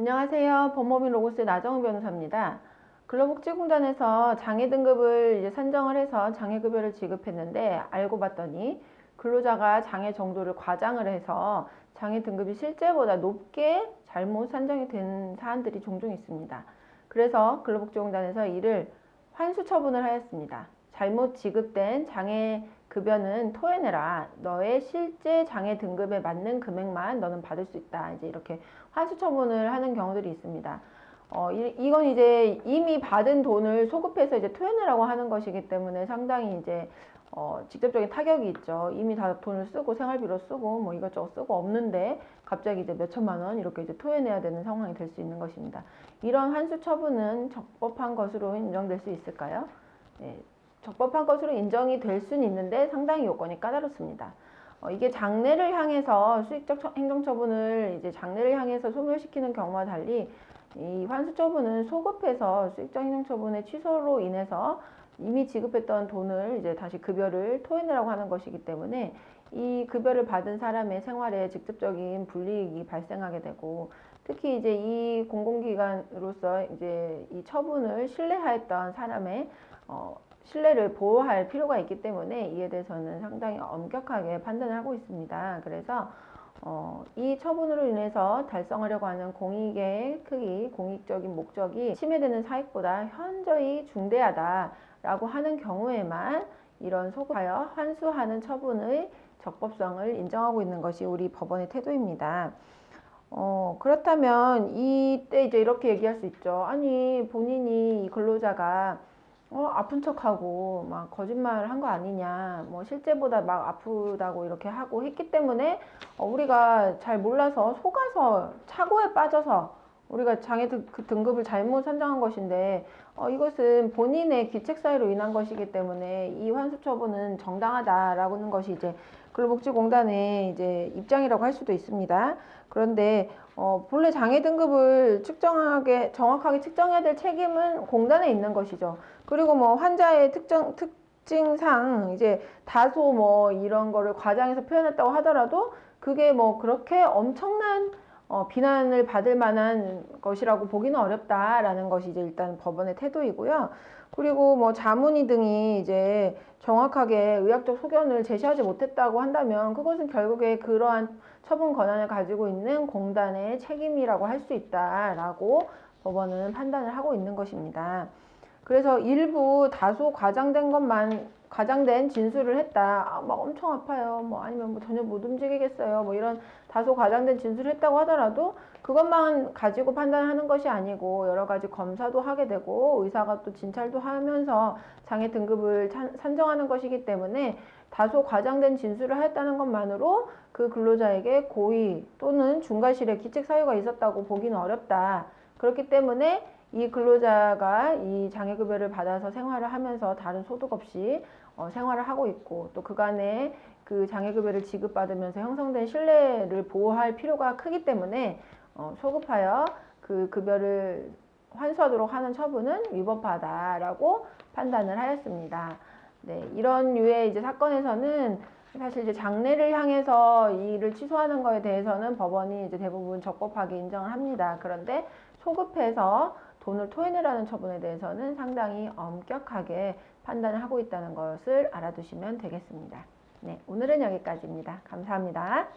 안녕하세요. 법무법인 로고스의 나정우 변호사입니다. 근로복지공단에서 장애 등급을 이제 산정을 해서 장애급여를 지급했는데 알고 봤더니 근로자가 장애 정도를 과장을 해서 장애 등급이 실제보다 높게 잘못 산정이 된 사안들이 종종 있습니다. 그래서 근로복지공단에서 이를 환수 처분을 하였습니다. 잘못 지급된 장애 급여는 토해내라. 너의 실제 장애 등급에 맞는 금액만 너는 받을 수 있다. 이제 이렇게 환수 처분을 하는 경우들이 있습니다. 이건 이제 이미 받은 돈을 소급해서 이제 토해내라고 하는 것이기 때문에 상당히 이제 직접적인 타격이 있죠. 이미 다 돈을 쓰고 생활비로 쓰고 뭐 이것저것 쓰고 없는데 갑자기 이제 몇 천만 원 이렇게 이제 토해내야 되는 상황이 될 수 있는 것입니다. 이런 환수 처분은 적법한 것으로 인정될 수 있을까요? 네, 적법한 것으로 인정이 될 수는 있는데 상당히 요건이 까다롭습니다. 이게 장래를 향해서 수익적 행정처분을 이제 장래를 향해서 소멸시키는 경우와 달리 이 환수처분은 소급해서 수익적 행정처분의 취소로 인해서 이미 지급했던 돈을 이제 다시 급여를 토해내라고 하는 것이기 때문에 이 급여를 받은 사람의 생활에 직접적인 불이익이 발생하게 되고 특히 이제 이 공공기관으로서 이제 이 처분을 신뢰하였던 사람의 신뢰를 보호할 필요가 있기 때문에 이에 대해서는 상당히 엄격하게 판단을 하고 있습니다. 그래서 이 처분으로 인해서 달성하려고 하는 공익의 크기, 공익적인 목적이 침해되는 사익보다 현저히 중대하다라고 하는 경우에만 이런 소급하여 환수하는 처분의 적법성을 인정하고 있는 것이 우리 법원의 태도입니다. 그렇다면 이때 이제 이렇게 얘기할 수 있죠. 아니, 본인이 이 근로자가 아픈 척하고 막 거짓말 한 거 아니냐, 뭐 실제보다 막 아프다고 이렇게 하고 했기 때문에 우리가 잘 몰라서 속아서 착오에 빠져서 우리가 장애 그 등급을 잘못 산정한 것인데 이것은 본인의 귀책 사유로 인한 것이기 때문에 이 환수 처분은 정당하다라고 하는 것이 이제 근로복지공단의 이제 입장이라고 할 수도 있습니다. 그런데 본래 장애 등급을 정확하게 측정해야 될 책임은 공단에 있는 것이죠. 그리고 뭐 환자의 특징상 이제 다소 뭐 이런 거를 과장해서 표현했다고 하더라도 그게 뭐 그렇게 엄청난 비난을 받을 만한 것이라고 보기는 어렵다라는 것이 이제 일단 법원의 태도이고요. 그리고 뭐 자문의 등이 이제 정확하게 의학적 소견을 제시하지 못했다고 한다면 그것은 결국에 그러한 처분 권한을 가지고 있는 공단의 책임이라고 할 수 있다라고 법원은 판단을 하고 있는 것입니다. 그래서 일부 다소 과장된 진술을 했다. 막 엄청 아파요. 뭐 아니면 뭐 전혀 못 움직이겠어요. 뭐 이런 다소 과장된 진술을 했다고 하더라도 그것만 가지고 판단하는 것이 아니고 여러 가지 검사도 하게 되고 의사가 또 진찰도 하면서 장애 등급을 산정하는 것이기 때문에 다소 과장된 진술을 하였다는 것만으로 그 근로자에게 고의 또는 중과실의 기책 사유가 있었다고 보기는 어렵다. 그렇기 때문에 이 근로자가 이 장애급여를 받아서 생활을 하면서 다른 소득 없이 생활을 하고 있고 또 그간에 그 장애급여를 지급받으면서 형성된 신뢰를 보호할 필요가 크기 때문에 소급하여 그 급여를 환수하도록 하는 처분은 위법하다라고 판단을 하였습니다. 네, 이런 류의 이제 사건에서는 사실 이제 장래를 향해서 이 일을 취소하는 거에 대해서는 법원이 이제 대부분 적법하게 인정을 합니다. 그런데 소급해서 돈을 토해내라는 처분에 대해서는 상당히 엄격하게 판단을 하고 있다는 것을 알아두시면 되겠습니다. 네, 오늘은 여기까지입니다. 감사합니다.